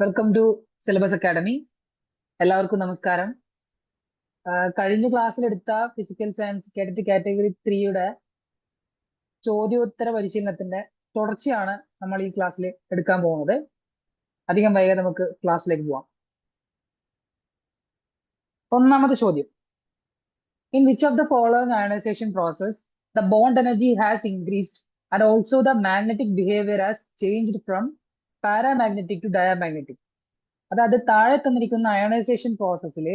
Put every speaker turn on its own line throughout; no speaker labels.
Welcome to syllabus academy. എല്ലാവർക്കും നമസ്കാരം. കഴിഞ്ഞ ക്ലാസ്സിലെടുത്ത ഫിസിക്കൽ സയൻസ് കേഡറ്റ് കാറ്റഗറി 3യുടെ ചോദ്യോത്തര പരിശീലനത്തിന്റെ തുടർച്ചയാണ് നമ്മൾ ഈ ക്ലാസ്സിൽ എടുക്കാൻ പോകുന്നത്. അധികം വൈകാതെ നമുക്ക് ക്ലാസ്സിലേക്ക് പോവാം. ഒന്നാമത്തെ ചോദ്യം: in which of the following ionization process the bond energy has increased and also the magnetic behaviour has changed from paramagnetic to diamagnetic? അതായത് താഴെ തന്നിരിക്കുന്ന അയണൈസേഷൻ പ്രോസസ്സിൽ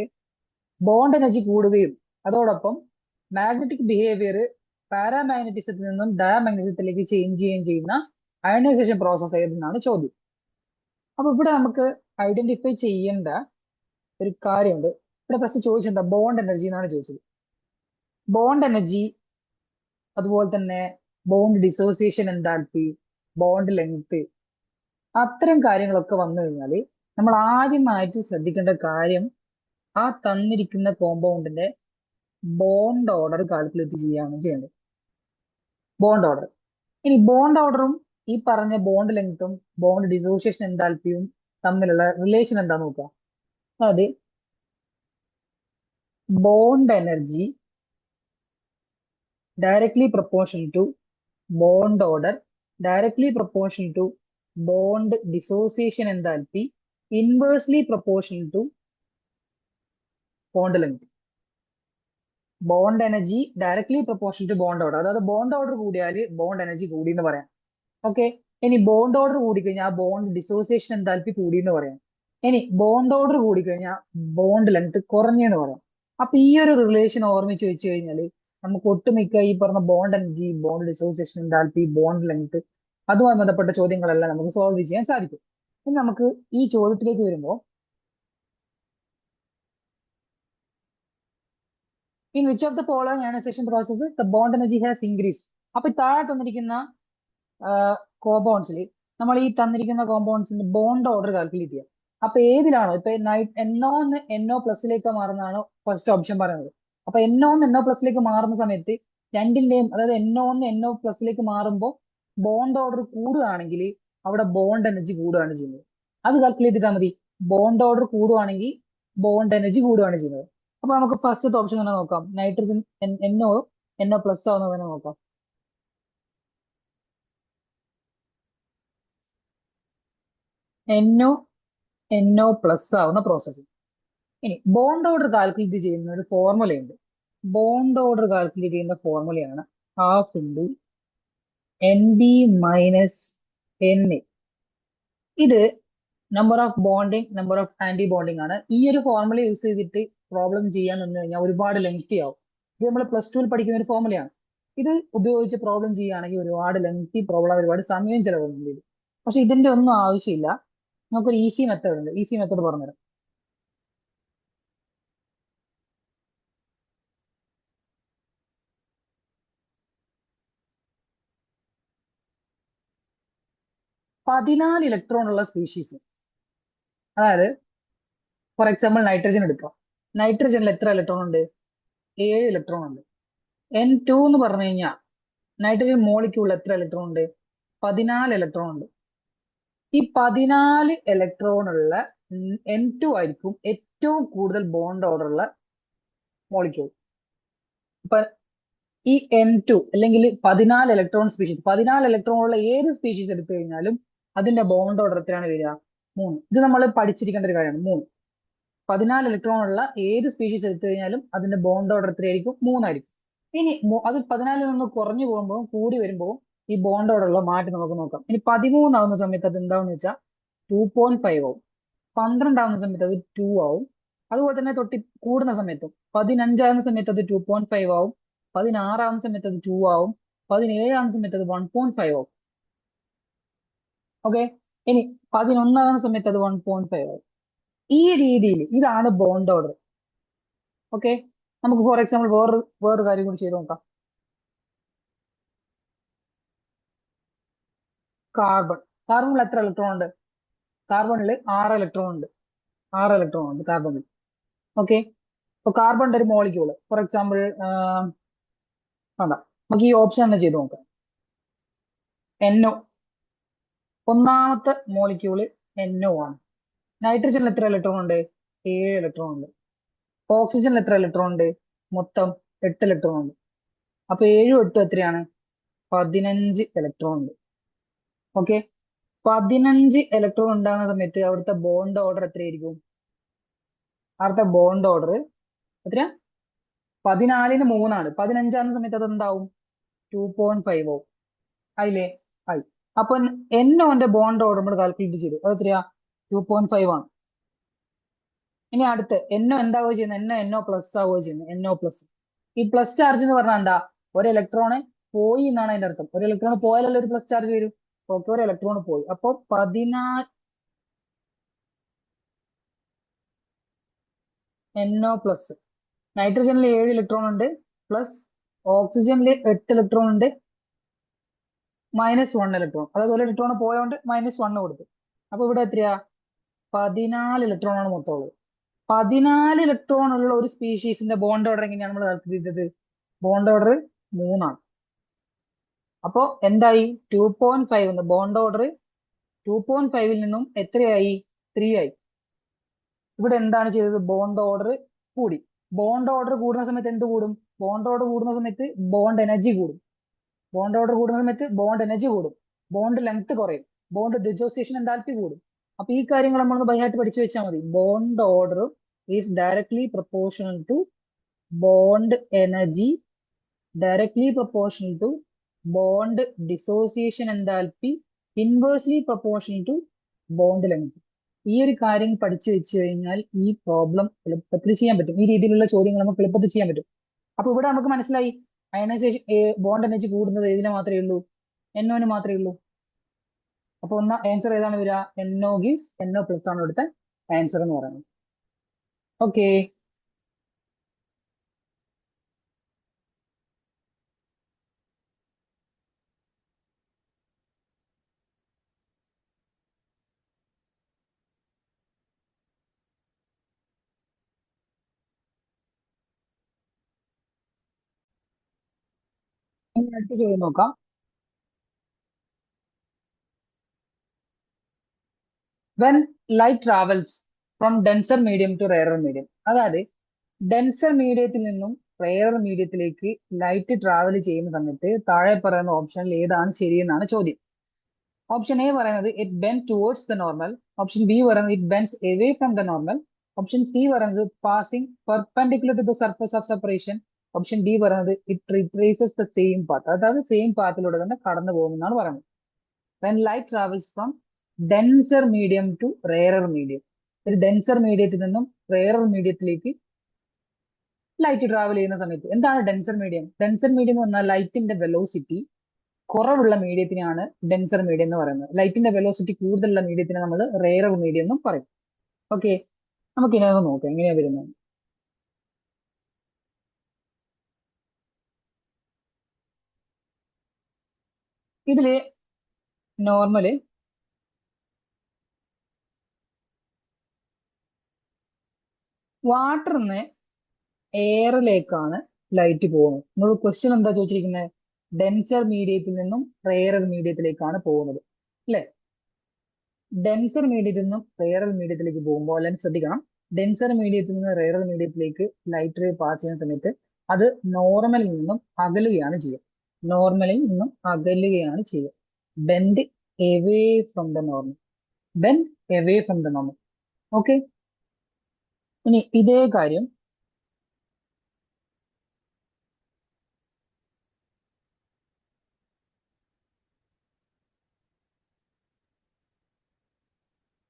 ബോണ്ട് എനർജി കൂടുകയും അതോടൊപ്പം മാഗ്നറ്റിക് ബിഹേവിയർ പാരാമാഗ്നറ്റിസത്തിൽ നിന്നും ഡയാമാഗ്നറ്റിസത്തിലേക്ക് ചേഞ്ച് ചെയ്യുകയും ചെയ്യുന്ന അയണൈസേഷൻ പ്രോസസ് ഏതെന്നാണ് ചോദ്യം. അപ്പൊ ഇവിടെ നമുക്ക് ഐഡന്റിഫൈ ചെയ്യേണ്ട ഒരു കാര്യമുണ്ട്. ഇവിടെ ഫസ്റ്റ് ചോദിച്ചെന്താ? ബോണ്ട് എനർജി എന്നാണ് ചോദിച്ചത്. ബോണ്ട് എനർജി, അതുപോലെ തന്നെ bond dissociation enthalpy, bond length, അത്തരം കാര്യങ്ങളൊക്കെ വന്നു കഴിഞ്ഞാൽ നമ്മൾ ആദ്യമായിട്ട് ശ്രദ്ധിക്കേണ്ട കാര്യം ആ തന്നിരിക്കുന്ന കോമ്പൗണ്ടിന്റെ ബോണ്ട് ഓർഡർ കാൽക്കുലേറ്റ് ചെയ്യുകയാണ് ചെയ്യേണ്ടത്. Bond order. ഇനി ബോണ്ട് ഓർഡറും ഈ പറഞ്ഞ ബോണ്ട് ലെങ്ത്തും ബോണ്ട് ഡിസോസിയേഷൻ എൻതാൽപ്പിയും തമ്മിലുള്ള റിലേഷൻ എന്താ നോക്കുക. അതായത് bond energy directly proportional to bond order directly proportional to bond dissociation enthalpy inversely proportional to bond length. Bond energy directly proportional to bond order, അതായത് ബോണ്ട് ഓർഡർ കൂടിയാൽ bond energy കൂടി എന്ന് പറയാം. Okay. ഇനി bond order കൂടിക്കഴിഞ്ഞാൽ bond dissociation enthalpy കൂടി എന്ന് പറയാം. ഇനി ബോണ്ട് ഓർഡർ കൂടിക്കഴിഞ്ഞാൽ ബോണ്ട് ലെങ്ത് കുറഞ്ഞെന്ന് പറയാം. അപ്പൊ ഈ ഒരു റിലേഷൻ ഓർമ്മിച്ച് വെച്ച് കഴിഞ്ഞാൽ നമുക്ക് ഒട്ടുമിക്ക ഈ പറഞ്ഞ bond energy, bond dissociation enthalpy, bond length, അതുമായി ബന്ധപ്പെട്ട ചോദ്യങ്ങളെല്ലാം നമുക്ക് സോൾവ് ചെയ്യാൻ സാധിക്കും. ഇനി നമുക്ക് ഈ ചോദ്യത്തിലേക്ക് വരുമ്പോൾ, in which of the following ionization process the bond energy has increase? അപ്പൊ താഴെ തന്നിരിക്കുന്ന കോമ്പൗണ്ട്സിൽ നമ്മൾ ഈ തന്നിരിക്കുന്ന കോമ്പൗണ്ട്സിന്റെ ബോണ്ട് ഓർഡർ കാൽക്കുലേറ്റ് ചെയ്യാം. അപ്പൊ ഏതിലാണോ ഇപ്പൊ NO എന്ന് NO പ്ലസിലേക്ക് മാറുന്നതാണ് ഫസ്റ്റ് ഓപ്ഷൻ പറയുന്നത്. അപ്പൊ NO എന്ന് NO പ്ലസിലേക്ക് മാറുന്ന സമയത്ത് രണ്ടിന്റെയും, അതായത് NO എന്ന് NO പ്ലസിലേക്ക് മാറുമ്പോൾ ബോണ്ട് ഓർഡർ കൂടുകയാണെങ്കിൽ അവിടെ ബോണ്ട് എനർജി കൂടുകയാണ് ചെയ്യുന്നത്. അത് കാൽക്കുലേറ്റ് ചെയ്താൽ മതി. ബോണ്ട് ഓർഡർ കൂടുകയാണെങ്കിൽ ബോണ്ട് എനർജി കൂടുകയാണ് ചെയ്യുന്നത്. അപ്പൊ നമുക്ക് ഫസ്റ്റത്തെ ഓപ്ഷൻ തന്നെ നോക്കാം. നൈട്രജൻ NO പ്ലസ് ആവുന്നത് തന്നെ നോക്കാം. NO പ്ലസ് ആവുന്ന പ്രോസസ്സ്. ഇനി ബോണ്ട് ഓർഡർ കാൽക്കുലേറ്റ് ചെയ്യുന്ന ഒരു ഫോർമുലയുണ്ട്. ബോണ്ട് ഓർഡർ കാൽക്കുലേറ്റ് ചെയ്യുന്ന ഫോർമുലയാണ് half into NB minus NA. ഇത് number of bonding, number of anti bonding ആണ്. ഈ ഒരു ഫോർമുല യൂസ് ചെയ്തിട്ട് പ്രോബ്ലം ചെയ്യാൻ നിന്ന് കഴിഞ്ഞാൽ ഒരുപാട് ലെങ്തി ആവും. ഇത് നമ്മൾ +2 പഠിക്കുന്ന ഒരു ഫോർമുലയാണ്. ഇത് ഉപയോഗിച്ച് പ്രോബ്ലം ചെയ്യുകയാണെങ്കിൽ ഒരുപാട് ലെങ്തി പ്രോബ്ലം, ഒരുപാട് സമയം ചെലവുണ്ട്. പക്ഷെ ഇതിന്റെ ഒന്നും ആവശ്യമില്ല. നമുക്കൊരു ഈസി മെത്തേഡ് ഉണ്ട്. ഈസി മെത്തേഡ് പറഞ്ഞുതരാം. പതിനാല് ഇലക്ട്രോൺ ഉള്ള സ്പീഷീസ്, അതായത് ഫോർ എക്സാമ്പിൾ നൈട്രജൻ എടുക്കാം. നൈട്രജനിൽ എത്ര ഇലക്ട്രോൺ ഉണ്ട്? 7 ഇലക്ട്രോൺ ഉണ്ട്. N2 എന്ന് പറഞ്ഞു കഴിഞ്ഞാൽ നൈട്രജൻ മോളിക്യൂളിൽ എത്ര ഇലക്ട്രോൺ ഉണ്ട്? 14 ഇലക്ട്രോൺ ഉണ്ട്. ഈ 14 ഇലക്ട്രോൺ ഉള്ള N2 ആയിരിക്കും ഏറ്റവും കൂടുതൽ ബോണ്ട് ഓർഡർ ഉള്ള മോളിക്യൂൾ. ഇപ്പൊ ഈ N2 അല്ലെങ്കിൽ 14 ഇലക്ട്രോൺ സ്പീഷീസ്, 14 ഇലക്ട്രോൺ ഉള്ള ഏത് സ്പീഷീസ് എടുത്തു കഴിഞ്ഞാലും അതിന്റെ ബോണ്ട് ഓർഡർ എത്രയാണ് വരിക? 3. ഇത് നമ്മൾ പഠിച്ചിരിക്കേണ്ട ഒരു കാര്യമാണ്. 3. 14 ഇലക്ട്രോൺ ഉള്ള ഏത് സ്പീഷീസ് എടുത്തു കഴിഞ്ഞാലും അതിന്റെ ബോണ്ട് ഓർഡർ എത്രയായിരിക്കും? 3 ആയിരിക്കും. ഇനി അത് 14 നിന്ന് കുറഞ്ഞു പോകുമ്പോൾ കൂടി വരുമ്പോൾ ഈ ബോണ്ട് ഓർഡറുള്ള മാറ്റം നമുക്ക് നോക്കാം. ഇനി 13 ആവുന്ന സമയത്ത് അത് എന്താണെന്ന് വെച്ചാൽ 2.5 ആവും. 12 ആവുന്ന സമയത്ത് അത് 2 ആവും. അതുപോലെ തന്നെ തൊട്ടി കൂടുന്ന സമയത്തും 15 ആവുന്ന സമയത്ത് അത് 2.5 ആവും. 16 ആവുന്ന സമയത്ത് അത് 2 ആവും. 17 ആവുന്ന സമയത്ത് അത് 1.5 ആവും. ഓക്കെ. ഇനി 11 ആവുന്ന സമയത്ത് അത് 1.5 ആവും. ഈ രീതിയിൽ ഇതാണ് ബോണ്ട് ഓർഡർ. ഓക്കെ. നമുക്ക് ഫോർ എക്സാമ്പിൾ വേറൊരു കാര്യം കൂടി ചെയ്ത് നോക്കാം. കാർബണിൽ എത്ര ഇലക്ട്രോൺ ഉണ്ട്? കാർബണിൽ 6 ഇലക്ട്രോൺ ഉണ്ട്. 6 ഇലക്ട്രോൺ ഉണ്ട് കാർബണിൽ. ഓക്കെ. ഇപ്പൊ കാർബണിന്റെ ഒരു മോളിക്യൂള് ഫോർ എക്സാമ്പിൾ നമുക്ക് ഈ ഓപ്ഷൻ തന്നെ ചെയ്ത് നോക്കാം. NO, ഒന്നാമത്തെ മോളിക്യൂള് NO ആണ്. നൈട്രജനിൽ എത്ര ഇലക്ട്രോൺ ഉണ്ട്? 7 ഇലക്ട്രോൺ ഉണ്ട്. ഓക്സിജനിൽ എത്ര ഇലക്ട്രോൺ ഉണ്ട്? മൊത്തം 8 ഇലക്ട്രോൺ ഉണ്ട്. അപ്പൊ 7ഉം 8ഉം എത്രയാണ്? 15 ഇലക്ട്രോൺ ഉണ്ട്. ഓക്കെ, 15 ഇലക്ട്രോൺ ഉണ്ടാകുന്ന സമയത്ത് അവിടുത്തെ ബോണ്ട് ഓർഡർ എത്രയായിരിക്കും? അവിടുത്തെ ബോണ്ട് ഓർഡർ എത്രയാ? 14ന് 3ആണ്. 15ആകുന്ന സമയത്ത് അത് എന്താവും? 2.5 ആവും. ആയില്ലേ? ആയി. അപ്പൊ എന്നോന്റെ ബോണ്ട് ഓർഡർ നമ്മൾ കാൽക്കുലേറ്റ് ചെയ്തു. അത് എത്രയാ? 2.5 ആണ്. ഇനി അടുത്ത് എന്നോ എന്താവുക ചെയ്യുന്നത്? എന്നോ പ്ലസ് ആവുക ചെയ്യുന്നത്. എന്നോ പ്ലസ്. ഈ പ്ലസ് ചാർജ് എന്ന് പറഞ്ഞാൽ എന്താ? ഒരു ഇലക്ട്രോണ് പോയി എന്നാണ് അതിന്റെ അർത്ഥം. ഒരു ഇലക്ട്രോൺ പോയാലല്ലേ ഒരു പ്ലസ് ചാർജ് വരും. ഓക്കെ, ഒരു ഇലക്ട്രോൺ പോയി. അപ്പൊ 14 എന്നോ പ്ലസ്. നൈട്രജനിൽ 7 ഇലക്ട്രോൺ ഉണ്ട്, പ്ലസ് ഓക്സിജനിൽ 8 ഇലക്ട്രോൺ ഉണ്ട്, -1 ഇലക്ട്രോൺ. അതായത് ഒരു ഇലക്ട്രോൺ പോയോണ്ട് -1 കൊടുത്തു. അപ്പൊ ഇവിടെ എത്രയാ? 14 ഇലക്ട്രോൺ ആണ് മൊത്തം ഉള്ളത്. 14 ഇലക്ട്രോൺ ഉള്ള ഒരു സ്പീഷീസിന്റെ ബോണ്ട് ഓർഡർ എങ്ങനെയാണ് നമ്മൾ കാൽക്കുലേറ്റ് ചെയ്തത്? ബോണ്ട് ഓർഡർ 3ആണ്. അപ്പോ എന്തായി? 2.5 എന്ന് ബോണ്ട് ഓർഡർ 2.5ൽ നിന്നും എത്രയായി? 3 ആയി. ഇവിടെ എന്താണ് ചെയ്തത്? ബോണ്ട് ഓർഡർ കൂടി. ബോണ്ട് ഓർഡർ കൂടുന്ന സമയത്ത് എന്ത് കൂടും? ബോണ്ട് ഓർഡർ കൂടുന്ന സമയത്ത് ബോണ്ട് എനർജി കൂടും. ബോണ്ട് ഓർഡർ കൂടുന്ന സമയത്ത് ബോണ്ട് എനർജി കൂടും. ബോണ്ട് ലെങ്ത് കുറയും. ബോണ്ട് ഡിസോസിയേഷൻ എൻതാൽപ്പി കൂടും. അപ്പൊ ഈ കാര്യങ്ങൾ നമ്മളൊന്ന് ബൈഹാർട്ട് പഠിച്ചു വെച്ചാൽ മതി. Bond order is directly proportional to bond energy, directly proportional to bond dissociation enthalpy, inversely proportional to bond length. ഈ ഒരു കാര്യം പഠിച്ചു വെച്ച് കഴിഞ്ഞാൽ ഈ പ്രോബ്ലം എളുപ്പത്തിൽ ചെയ്യാൻ പറ്റും. ഈ രീതിയിലുള്ള ചോദ്യങ്ങൾ നമുക്ക് എളുപ്പത്തിൽ ചെയ്യാൻ പറ്റും. അപ്പൊ ഇവിടെ നമുക്ക് മനസ്സിലായി അയണൈസേഷൻ ബോണ്ട് എനർജി കൂടുന്നത് ഏതിനെ മാത്രമേ ഉള്ളൂ? എന്നോന് മാത്രമേ ഉള്ളൂ. അപ്പൊ ഒന്ന് ആൻസർ ഏതാണ് വരിക? എന്നോ ഗീവ്സ് എന്നോ പ്ലസ് ആണ് ഇവിടുത്തെ ആൻസർ എന്ന് പറയുന്നത്. ഓക്കെ, ഇനി അടുത്ത ചോദ്യം നോക്കാം. When light travels from denser medium to rarer medium, അതായത് ഡെൻസർ മീഡിയത്തിൽ നിന്നും റെയറർ മീഡിയത്തിലേക്ക് ലൈറ്റ് ട്രാവൽ ചെയ്യുന്ന സമയത്ത് താഴെ പറയുന്ന ഓപ്ഷനിൽ ഏതാണ് ശരിയെന്നാണ് ചോദ്യം. ഓപ്ഷൻ എ പറയുന്നത് it bend towards the normal. Option B പറയുന്നത് it bends away from the normal. Option C പറയുന്നത് passing perpendicular to the surface of separation. Option D പറയുന്നത് it retraces the same path, അതായത് same പാത്തിലൂടെ തന്നെ കടന്നു പോകുമെന്നാണ് പറയുന്നത്. When light travels from denser medium to rarer medium, ഒരു denser മീഡിയത്തിൽ നിന്നും റെയറർ മീഡിയത്തിലേക്ക് ലൈറ്റ് ട്രാവൽ ചെയ്യുന്ന സമയത്ത് എന്താണ് ഡെൻസർ മീഡിയം? ഡെൻസർ മീഡിയം എന്ന് പറഞ്ഞാൽ ലൈറ്റിന്റെ വെലോസിറ്റി കുറവുള്ള മീഡിയത്തിനാണ് ഡെൻസർ മീഡിയം എന്ന് പറയുന്നത്. ലൈറ്റിന്റെ വെലോസിറ്റി കൂടുതലുള്ള മീഡിയത്തിനെ നമ്മൾ റെയറർ മീഡിയം എന്നും പറയും. ഓക്കെ, നമുക്ക് ഇനി ഒന്ന് നോക്കാം എങ്ങനെയാ വരുന്നത്. ഇതില് നോർമല് വാട്ടറിന്ന് എയറിലേക്കാണ് ലൈറ്റ് പോകുന്നത്. നമ്മൾ ക്വസ്റ്റ്യൻ എന്താ ചോദിച്ചിരിക്കുന്നത്? ഡെൻസർ മീഡിയത്തിൽ നിന്നും റെയറർ മീഡിയത്തിലേക്കാണ് പോകുന്നത് അല്ലെ? ഡെൻസർ മീഡിയത്തിൽ നിന്നും റെയറർ മീഡിയത്തിലേക്ക് പോകുമ്പോൾ അല്ലെങ്കിൽ ശ്രദ്ധിക്കണം, ഡെൻസർ മീഡിയത്തിൽ നിന്ന് റെയറർ മീഡിയത്തിലേക്ക് ലൈറ്റ് റേ പാസ് ചെയ്യുന്ന സമയത്ത് അത് നോർമലിൽ നിന്നും അകലുകയാണ് ചെയ്യുക. നോർമലിൽ നിന്നും അകലുകയാണ് ചെയ്യുക. Bend away from the normal. Bend away from the normal. Okay, ഇനി ഇതേ കാര്യം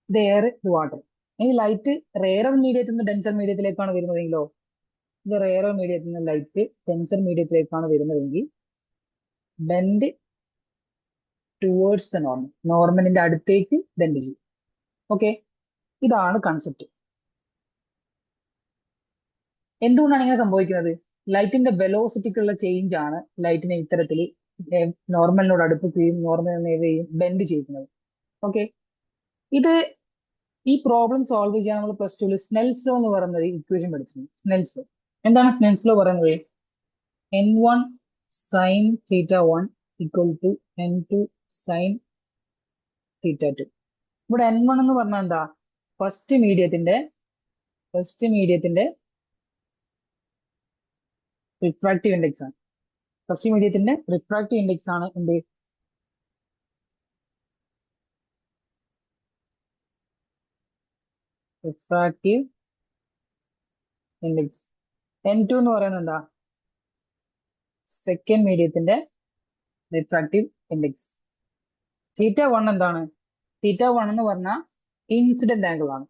ഇത് എയർ, ഇത് വാട്ടർ. ഇനി ലൈറ്റ് റെയറർ മീഡിയത്തിൽ നിന്ന് ഡെൻസർ മീഡിയത്തിലേക്കാണ് വരുന്നതെങ്കിലോ? ഇത് റെയറർ മീഡിയത്തിൽ നിന്ന് ലൈറ്റ് ഡെൻസർ മീഡിയത്തിലേക്കാണ് വരുന്നതെങ്കിൽ ബെൻഡ് ടുവേർഡ്സ് ദ നോർമൽ, നോർമലിന്റെ അടുത്തേക്ക് ബെൻഡ് ചെയ്യും. ഓക്കെ, ഇതാണ് കൺസെപ്റ്റ്. എന്തുകൊണ്ടാണ് ഇങ്ങനെ സംഭവിക്കുന്നത്? ലൈറ്റിന്റെ വെലോസിറ്റിക്കുള്ള ചേഞ്ച് ആണ് ലൈറ്റിനെ ഇത്തരത്തിൽ നോർമലിനോട് അടുപ്പിക്കുകയും നോർമലിനെയും ബെൻഡ് ചെയ്യുന്നത്. ഓക്കെ, ഇത് ഈ പ്രോബ്ലം സോൾവ് ചെയ്യാൻ നമ്മൾ പ്ലസ് ടുവിൽ സ്നെൽസ് ലോ എന്ന് പറയുന്ന ഒരു ഇക്വേഷൻ പഠിച്ചിട്ടുണ്ട്. സ്നെൽസ് ലോ എന്താണ്? സ്നെൽസ് ലോ പറയുന്നത് n1 sine theta 1 equal to n2 sine theta 2. ഇവിടെ n1 എന്ന് പറഞ്ഞാൽ എന്താ? ഫസ്റ്റ് മീഡിയത്തിന്റെ റിഫ്രാക്റ്റീവ് ഇൻഡെക്സ് ആണ്. ഫസ്റ്റ് മീഡിയത്തിന്റെ റിഫ്രാക്റ്റീവ് ഇൻഡെക്സ് ആണ് എന്ത്? Refractive index. N2 എന്ന് പറയുന്നത് എന്താ? സെക്കൻഡ് മീഡിയത്തിന്റെ റിഫ്രാക്റ്റീവ് ഇൻഡെക്സ്. θ1 എന്താണ്? θ1 എന്ന് പറഞ്ഞാൽ ഇൻസിഡന്റ് ആംഗിൾ ആണ്.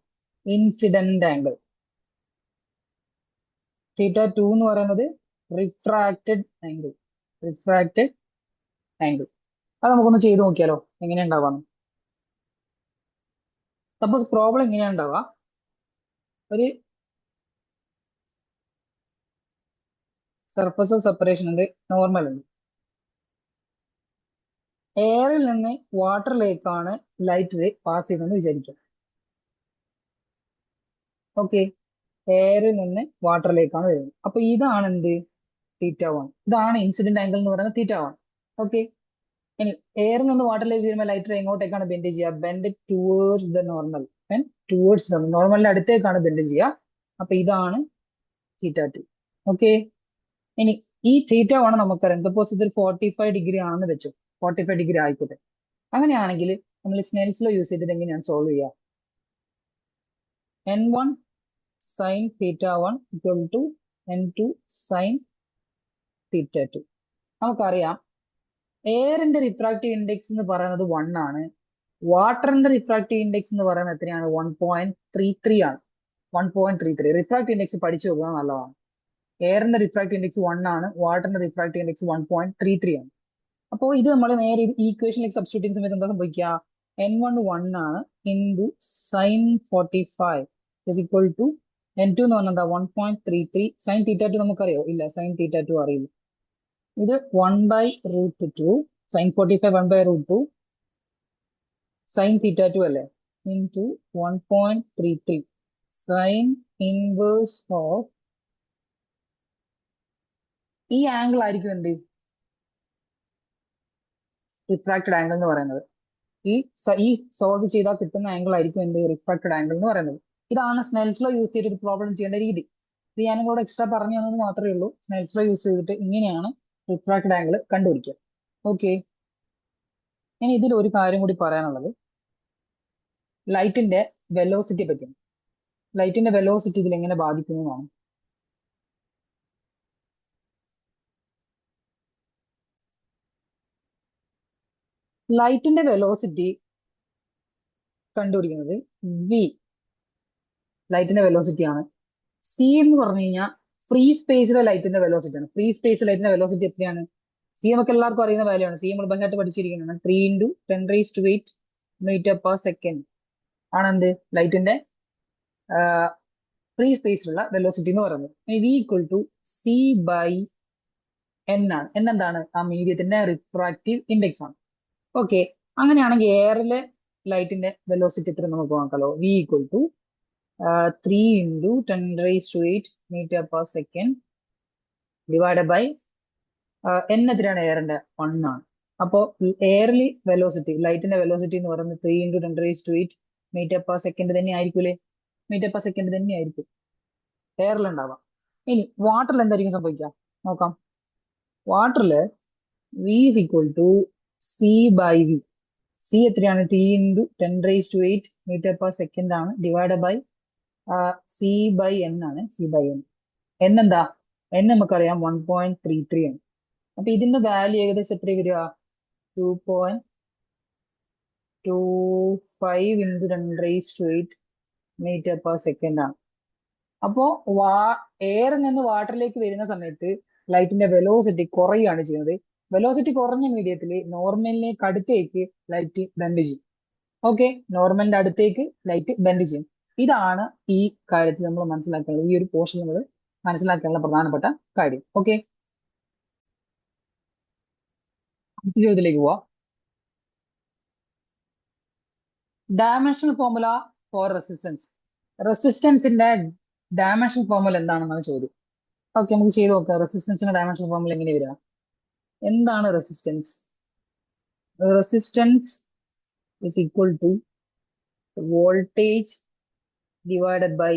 Incident angle. θ2 എന്ന് പറയുന്നത് റിഫ്രാക്റ്റഡ് ആംഗിൾ. Refracted angle. അത് നമുക്കൊന്ന് ചെയ്ത് നോക്കിയാലോ എങ്ങനെ ഉണ്ടാവാന്ന്. സപ്പോസ് പ്രോബ്ലം എങ്ങനെയാണ് ഉണ്ടാവുക? ഒരു സർഫസ് ഓഫ് സെപ്പറേഷൻ ഉണ്ട്, നോർമൽ ഉണ്ട്. എയറിൽ നിന്ന് വാട്ടറിലേക്കാണ് ലൈറ്റ് റേ പാസ് ചെയ്തെന്ന് വിചാരിക്കാം. ഓക്കെ, എയറിൽ നിന്ന് വാട്ടറിലേക്കാണ് വരുന്നത്. അപ്പൊ ഇതാണ് എന്ത്? θ1. ഇതാണ് ഇൻസിഡന്റ് ആംഗിൾ എന്ന് പറയുന്നത് θ1. ഓക്കെ, ഇനി എയറിൽ നിന്ന് വാട്ടറിലേക്ക് വരുമ്പോൾ ലൈറ്റ് റേ എങ്ങോട്ടേക്കാണ് ബെൻഡ് ചെയ്യുക? Bend towards the normal. Towards നോർമലിന്റെ അടുത്തേക്കാണ് ബെൻഡ് ചെയ്യുക. അപ്പൊ ഇതാണ് θ2. ഓക്കെ, ഇനി ഈ θ1 നമുക്കറിയാം. സപ്പോസ് ഇതൊരു 45 ഡിഗ്രി ആണെന്ന് വെച്ചു. 45 ഡിഗ്രി ആയിക്കോട്ടെ. അങ്ങനെയാണെങ്കിൽ നമ്മൾ സ്നെൽസ് ലോ യൂസ് ചെയ്തിട്ട് എങ്ങനെയാണ് സോൾവ് ചെയ്യുക? N1 sin θ1 equal to N2 sin θ2. നമുക്കറിയാം എയറിന്റെ റിഫ്രാക്റ്റീവ് ഇൻഡെക്സ് എന്ന് പറയുന്നത് 1 ആണ്. വാട്ടറിന്റെ റിഫ്രാക്റ്റീവ് ഇൻഡെക്സ് എന്ന് പറയുന്നത് എത്രയാണ്? 1.33 ആണ്. 1.33. റിഫ്രാക്റ്റീവ് ഇൻഡെക്സ് പഠിച്ചു നോക്കുക, നല്ലതാണ്. എയറിന്റെ റിഫ്രാക്റ്റീവ് ഇൻഡെക്സ് 1 ആണ്. വാട്ടറിന്റെ റിഫ്രാക്റ്റീവ് ഇൻഡെക്സ് 1.33 ആണ്. അപ്പോൾ ഇത് നമ്മൾ നേരെ ഈക്വേഷനിലേക്ക് സബ്സ്റ്റിറ്റ്യൂട്ട് ചെയ്യുന്ന സമയത്ത് എന്താ സംഭവിക്കുക? N1 1 ആണ് into sine 45 is equal to N2 എന്ന് പറഞ്ഞാൽ എന്താ? 1.33. സൈൻ θ2 നമുക്കറിയോ? ഇല്ല, സൈൻ θ2 അറിയില്ല. ഇത് 1/√2 സൈൻ 45 1/√2 സൈൻ θ2 അല്ലേ, ഇൻറ്റു 1.33 സൈൻ ഇൻവേഴ്സ് ഓഫ് ഈ ആംഗിൾ ആയിരിക്കും എന്ത്? റിഫ്രാക്റ്റഡ് ആംഗിൾ എന്ന് പറയുന്നത്. ഈ സോൾവ് ചെയ്താൽ കിട്ടുന്ന ആംഗിൾ ആയിരിക്കും എന്ത്? റിഫ്രാക്റ്റഡ് ആംഗിൾ എന്ന് പറയുന്നത്. ഇതാണ് സ്നെൽസ് ലോ യൂസ് ചെയ്തിട്ട് പ്രോബ്ലം ചെയ്യേണ്ട രീതി. ഇത് ഞാനും കൂടെ എക്സ്ട്രാ പറഞ്ഞു തന്നത് മാത്രമേ ഉള്ളൂ. സ്നെൽസ് ലോ യൂസ് ചെയ്തിട്ട് ഇങ്ങനെയാണ് റിഫ്രാക്റ്റഡ് ആംഗിൾ കണ്ടുപിടിക്കുക. ഓക്കെ, ഇനി ഇതിൽ ഒരു കാര്യം കൂടി പറയാനുള്ളത് ലൈറ്റിന്റെ വെലോസിറ്റിയെ പറ്റി. ലൈറ്റിന്റെ വെലോസിറ്റി ഇതിൽ എങ്ങനെ ബാധിക്കുന്നതാണ്. ലൈറ്റിന്റെ വെലോസിറ്റി കണ്ടുപിടിക്കുന്നത് വി, ലൈറ്റിന്റെ വെലോസിറ്റി ആണ്. സി എന്ന് പറഞ്ഞു കഴിഞ്ഞാൽ ഫ്രീ സ്പേസിലെ ലൈറ്റിന്റെ വെലോസിറ്റി ആണ്. ഫ്രീ സ്പേസ് ലൈറ്റിന്റെ വെലോസിറ്റി എത്രയാണ്? സി നമുക്ക് എല്ലാവർക്കും അറിയുന്ന വാല്യൂ ആണ്. സി നമ്മൾ ബൈഹാർട്ട് പഠിച്ചിരിക്കുന്നതാണ്. 3 × 10⁸ മീറ്റർ/സെക്കൻഡ് ആണ് എന്ത്? ലൈറ്റിന്റെ ഫ്രീ സ്പേസിലുള്ള വെലോസിറ്റി എന്ന് പറയുന്നത്. V equal to C by N ആണ്. എൻ എന്താണ്? ആ മീഡിയത്തിന്റെ റിഫ്രാക്റ്റീവ് ഇൻഡെക്സ് ആണ്. ഓക്കെ, അങ്ങനെയാണെങ്കിൽ എയറിലെ ലൈറ്റിന്റെ വെലോസിറ്റി എത്ര നമുക്ക് നോക്കാലോ? V equal to 3 × 10⁸ metre per second divided by N എത്രയാണ്? എയറിന്റെ 1 ആണ്. അപ്പോൾ എയറിൽ വെലോസിറ്റി, ലൈറ്റിന്റെ വെലോസിറ്റി എന്ന് പറയുന്നത് 3 × 10⁸ മീറ്റർ/സെക്കൻഡ് തന്നെ ആയിരിക്കൂലേ? മീറ്റർ/സെക്കൻഡ് തന്നെ ആയിരിക്കും എയറിൽ ഉണ്ടാവാം. ഇനി വാട്ടറിൽ എന്തായിരിക്കും സംഭവിക്കുക നോക്കാം. വാട്ടറില് V is equal to C by V. C എത്രയാണ്? 3 × 10⁸ മീറ്റർ/സെക്കൻഡ് ആണ് divide by C by N ആണ്. C by N. എൻ എന്താ? എൻ നമുക്കറിയാം 1.33 ആണ്. അപ്പൊ ഇതിന്റെ വാല്യൂ ഏകദേശം എത്ര വരിക? 2.25 × 10⁸ മീറ്റർ/സെക്കൻഡ് ആണ്. അപ്പോ എയറിൽ നിന്ന് വാട്ടറിലേക്ക് വരുന്ന സമയത്ത് ലൈറ്റിന്റെ വെലോസിറ്റി കുറയുകയാണ് ചെയ്യുന്നത്. വെലോസിറ്റി കുറഞ്ഞ മീഡിയത്തിൽ നോർമലിലേക്ക് അടുത്തേക്ക് ലൈറ്റ് ബെൻഡ് ചെയ്യും. ഓക്കെ, നോർമലിന്റെ അടുത്തേക്ക് ലൈറ്റ് ബെൻഡ് ചെയ്യും. ഇതാണ് ഈ കാര്യത്തിൽ നമ്മൾ മനസ്സിലാക്കേണ്ടത്. ഈ ഒരു പോർഷൻ നമ്മൾ മനസ്സിലാക്കാനുള്ള പ്രധാനപ്പെട്ട കാര്യം. ഓക്കെ, ചോദ്യത്തിലേക്ക് പോവാം. Dimensional formula for resistance. റെസിസ്റ്റൻസിന്റെ ഡയമെൻഷണൽ ഫോർമുല എന്താണെന്നാണ് ചോദ്യം. ഓക്കെ, നമുക്ക് ചെയ്ത് നോക്കാം. റെസിസ്റ്റൻസിന്റെ ഡയമെൻഷണൽ ഫോർമുല എങ്ങനെ വരിക? എന്താണ് resistance? Resistance is equal to voltage divided by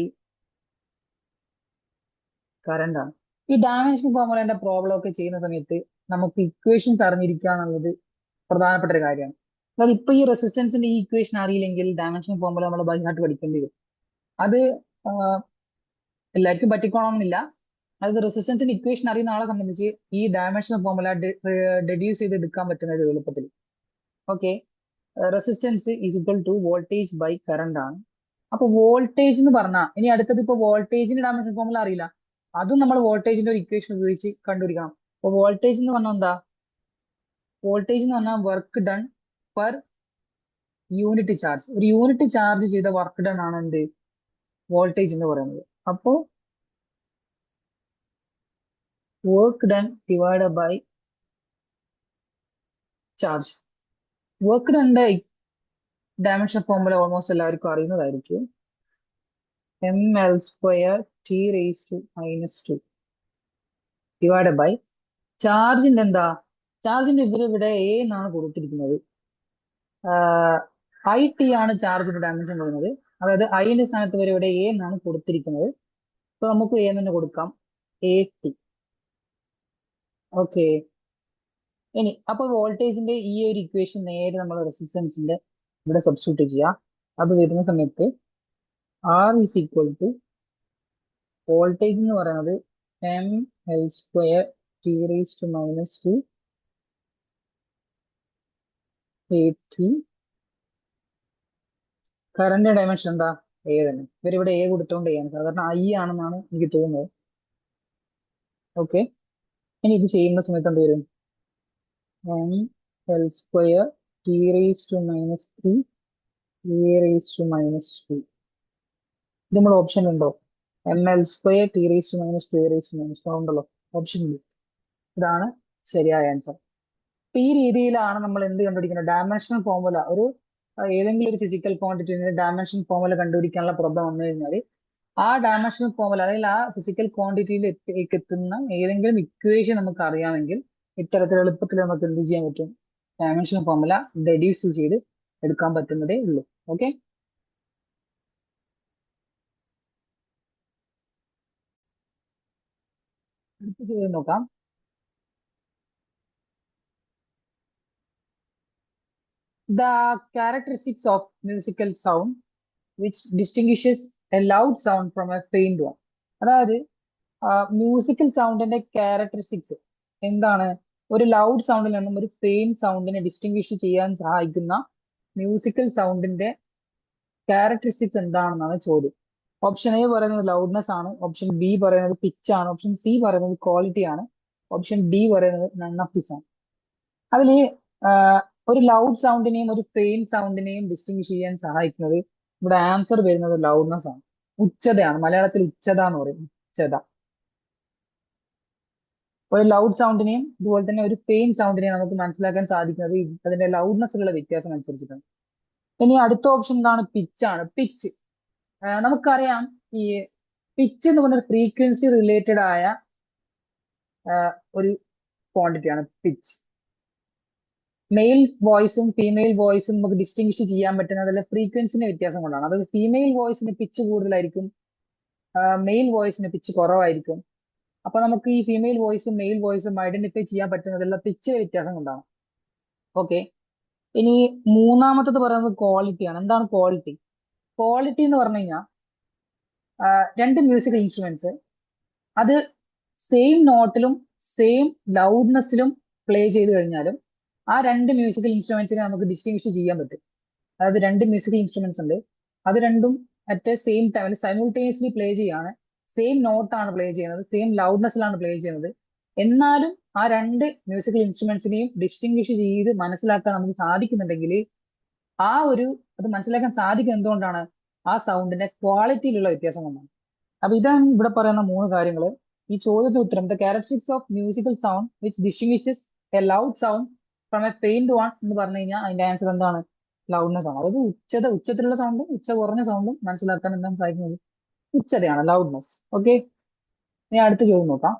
current ആണ്. ഈ ഡയമെൻഷൻ ഫോർമുലേന്റെ പ്രോബ്ലം ഒക്കെ ചെയ്യുന്ന സമയത്ത് നമുക്ക് ഇക്വേഷൻസ് അറിഞ്ഞിരിക്കുക എന്നുള്ളത് പ്രധാനപ്പെട്ട ഒരു കാര്യമാണ്. അതായത് ഇപ്പൊ ഈ റെസിസ്റ്റൻസിന്റെ ഈ ഇക്വേഷൻ അറിയില്ലെങ്കിൽ ഡയമെൻഷൻ ഫോർമുല നമ്മൾ ബൈ ഹാർട്ട് പഠിക്കേണ്ടി വരും. അത് എല്ലാവർക്കും പറ്റിക്കോണമെന്നില്ല. അത് റെസിസ്റ്റൻസിന്റെ ഇക്വേഷൻ അറിയുന്ന ആളെ സംബന്ധിച്ച് ഈ ഡയമെൻഷൻ ഫോർമുല ഡെഡ്യൂസ് ചെയ്ത് എടുക്കാൻ പറ്റുന്നത് എളുപ്പത്തിൽ. Okay, resistance is equal to voltage by current ആണ്. അപ്പൊ വോൾട്ടേജ് എന്ന് പറഞ്ഞാൽ ഇനി അടുത്തത് ഇപ്പൊ വോൾട്ടേജിന്റെ ഡയമെൻഷൻ ഫോർമുല അറിയില്ല, അതും നമ്മൾ വോൾട്ടേജിന്റെ ഒരു ഇക്വേഷൻ ഉപയോഗിച്ച് കണ്ടുപിടിക്കണം. അപ്പൊ വോൾട്ടേജ് എന്ന് പറഞ്ഞാൽ എന്താ? വോൾട്ടേജ് എന്ന് പറഞ്ഞാൽ work done per unit charge. ഒരു യൂണിറ്റ് ചാർജ് ചെയ്ത വർക്ക് ഡൺ ആണ് എന്ത് വോൾട്ടേജ് എന്ന് പറയുന്നത്. അപ്പോ work done divide by charge. Work ഡണ്ടെ ഡയമെൻഷൻ ഫോർമുല ഓൾമോസ്റ്റ് എല്ലാവർക്കും അറിയുന്നതായിരിക്കും. mL² T⁻² ഡിവൈഡ് ബൈ ചാർജിന്റെ എന്താ? ചാർജിന്റെ ഇവിടെ എ എന്നാണ് കൊടുത്തിരിക്കുന്നത്. IT ആണ് ചാർജിന്റെ ഡയമെൻഷൻ കൊടുക്കുന്നത്. അതായത് ഐന്റെ സ്ഥാനത്ത് വരെ ഇവിടെ എ എന്നാണ് കൊടുത്തിരിക്കുന്നത്. അപ്പൊ നമുക്ക് എ തന്നെ കൊടുക്കാം, AT. ഓക്കെ, ഇനി അപ്പൊ വോൾട്ടേജിന്റെ ഈ ഒരു ഇക്വേഷൻ നേരെ നമ്മൾ റെസിസ്റ്റൻസിന്റെ ഇവിടെ സബ്സ്റ്റിറ്റ്യൂട്ട് ചെയ്യാം. അത് വരുന്ന സമയത്ത് R is equal to voltage എന്ന് പറയുന്നത് mL²T⁻² AT. കറന്റ് ഡയമെൻഷൻ എന്താ? എ തന്നെ. ഇവരിവിടെ എ കൊടുത്തോണ്ട് ചെയ്യാണ്, സാധാരണ I ആണെന്നാണ് എനിക്ക് തോന്നുന്നത്. ഓക്കെ, ഇനി ഇത് ചെയ്യുന്ന സമയത്ത് എന്ത് വരും? mL²T⁻³ A⁻². ഇത് നമ്മൾ ഓപ്ഷൻ ഉണ്ടോ? mL²T⁻²A⁻² ഉണ്ടല്ലോ, ഓപ്ഷൻ ഇല്ല. ഇതാണ് ശരിയായ ആൻസർ. അപ്പൊ ഈ രീതിയിലാണ് നമ്മൾ എന്ത് കണ്ടുപിടിക്കുന്നത്? Dimensional formula. ഒരു ഏതെങ്കിലും ഒരു ഫിസിക്കൽ ക്വാണ്ടിറ്റിന്റെ ഡയമെൻഷൻ ഫോർമുല കണ്ടുപിടിക്കാനുള്ള പ്രോബ്ലം വന്നു കഴിഞ്ഞാൽ ആ ഡയമെൻഷണൽ ഫോർമുല അല്ലെങ്കിൽ ആ ഫിസിക്കൽ ക്വാണ്ടിറ്റിയിലേക്ക് എത്തുന്ന ഏതെങ്കിലും ഇക്വേഷൻ നമുക്ക് അറിയാമെങ്കിൽ ഇത്തരത്തിൽ എളുപ്പത്തിൽ നമുക്ക് എന്ത് ചെയ്യാൻ പറ്റും? ഡയമെൻഷണൽ ഫോർമുല ഡെഡ്യൂസ് ചെയ്ത് എടുക്കാൻ പറ്റുന്നതേ ഉള്ളൂ. ഓക്കെ, അടുത്ത ചോദ്യം നോക്കാം. The characteristics of musical sound which distinguishes a loud sound from a faint one. അതായത് മ്യൂസിക്കൽ സൗണ്ടിന്റെ ക്യാരക്ടറിസ്റ്റിക്സ് എന്താണ്? ഒരു ലൗഡ് സൗണ്ടിൽ നിന്നും ഒരു ഫെയിന്റ് സൗണ്ടിനെ ഡിസ്റ്റിംഗ്വിഷ് ചെയ്യാൻ സഹായിക്കുന്ന മ്യൂസിക്കൽ സൗണ്ടിന്റെ ക്യാരക്ടറിസ്റ്റിക്സ് എന്താണെന്നാണ് ചോദ്യം. ഓപ്ഷൻ എ പറയുന്നത് ലൗഡ്നെസ് ആണ്, ഓപ്ഷൻ ബി പറയുന്നത് പിച്ച് ആണ്, ഓപ്ഷൻ സി പറയുന്നത് ക്വാളിറ്റി ആണ്, ഓപ്ഷൻ ഡി പറയുന്നത് നൺ ഓഫ് ദിസ് ആണ്. അതിൽ ഒരു ലൗഡ് സൗണ്ടിനെയും ഒരു ഫെയിന്റ് സൗണ്ടിനെയും ഡിസ്റ്റിംഗ്വിഷ് ചെയ്യാൻ സഹായിക്കുന്നത് ഇവിടെ ആൻസർ വരുന്നത് ലൗഡ്നെസ് ആണ്, ഉച്ചതയാണ്. മലയാളത്തിൽ ഉച്ചത എന്ന് പറയും, ഉച്ചത. ഒരു ലൗഡ് സൗണ്ടിനെയും അതുപോലെ തന്നെ ഒരു ഫെയിന്റ് സൗണ്ടിനെയും നമുക്ക് മനസ്സിലാക്കാൻ സാധിക്കുന്നത് അതിന്റെ ലൗഡ്നെസ്സിലുള്ള വ്യത്യാസം അനുസരിച്ചിട്ടാണ്. ഇനി അടുത്ത ഓപ്ഷൻ എന്താണ്? പിച്ച് ആണ്. പിച്ച് നമുക്കറിയാം, ഈ പിച്ച് എന്ന് പറഞ്ഞ ഫ്രീക്വൻസി റിലേറ്റഡ് ആയ ഒരു ക്വാണ്ടിറ്റിയാണ് പിച്ച്. മെയിൽ വോയിസും ഫീമെയിൽ വോയിസും നമുക്ക് ഡിസ്റ്റിങ്ഷ് ചെയ്യാൻ പറ്റുന്നതിൽ ഫ്രീക്വൻസിന്റെ വ്യത്യാസം കൊണ്ടാണ്. അതായത് ഫീമെയിൽ വോയിസിന് പിച്ച് കൂടുതലായിരിക്കും, മെയിൽ വോയിസിന് പിച്ച് കുറവായിരിക്കും. അപ്പൊ നമുക്ക് ഈ ഫീമെയിൽ വോയിസും മെയിൽ വോയിസും ഐഡന്റിഫൈ ചെയ്യാൻ പറ്റുന്നതിലുള്ള പിച്ചിലെ വ്യത്യാസം കൊണ്ടാണ്. ഓക്കെ, ഇനി മൂന്നാമത്തത് പറയുന്നത് ക്വാളിറ്റി ആണ്. എന്താണ് ക്വാളിറ്റി? ക്വാളിറ്റി എന്ന് പറഞ്ഞു കഴിഞ്ഞാൽ രണ്ട് മ്യൂസിക്കൽ ഇൻസ്ട്രുമെന്റ്സ് അത് സെയിം നോട്ടിലും സെയിം ലൗഡ്നെസ്സിലും പ്ലേ ചെയ്ത് കഴിഞ്ഞാലും ആ രണ്ട് മ്യൂസിക്കൽ ഇൻസ്ട്രുമെന്റ്സിനെ നമുക്ക് ഡിസ്റ്റിങ്ഷ് ചെയ്യാൻ പറ്റും. അതായത് രണ്ട് മ്യൂസിക്കൽ ഇൻസ്ട്രുമെന്റ്സ് ഉണ്ട്, അത് രണ്ടും അറ്റ് സെയിം ടൈമിൽ സൈമിൾട്ടേനിയസ്ലി പ്ലേ ചെയ്യാണ്, സെയിം നോട്ടാണ് പ്ലേ ചെയ്യുന്നത്, സെയിം ലൗഡ്നെസ്സിലാണ് പ്ലേ ചെയ്യുന്നത്. എന്നാലും ആ രണ്ട് മ്യൂസിക്കൽ ഇൻസ്ട്രുമെന്റ്സിനെയും ഡിസ്റ്റിങ്വിഷ് ചെയ്ത് മനസ്സിലാക്കാൻ നമുക്ക് സാധിക്കുന്നുണ്ടെങ്കിൽ അത് മനസ്സിലാക്കാൻ സാധിക്കുന്നത് എന്തുകൊണ്ടാണ്? ആ സൗണ്ടിന്റെ ക്വാളിറ്റിയിലുള്ള വ്യത്യാസം കൊണ്ടാണ്. അപ്പൊ ഇതാണ് ഇവിടെ പറയുന്ന മൂന്ന് കാര്യങ്ങൾ. ഈ ചോദ്യത്തിന്റെ ഉത്തരം the characteristics of musical sound which distinguishes a loud sound from a faint one എന്ന് പറഞ്ഞു കഴിഞ്ഞാൽ അതിന്റെ ആൻസർ എന്താണ്? ലൗഡ്നെസ് ആണ്. അതായത് ഉച്ചത്തിലുള്ള സൗണ്ടും ഉച്ച കുറഞ്ഞ സൗണ്ടും മനസ്സിലാക്കാൻ എന്താണ് സാധിക്കുന്നത്? ഉച്ചതയാണ്, ലൗഡ്നെസ്. ഓക്കെ, ഇനി അടുത്ത ചോദ്യം നോക്കാം.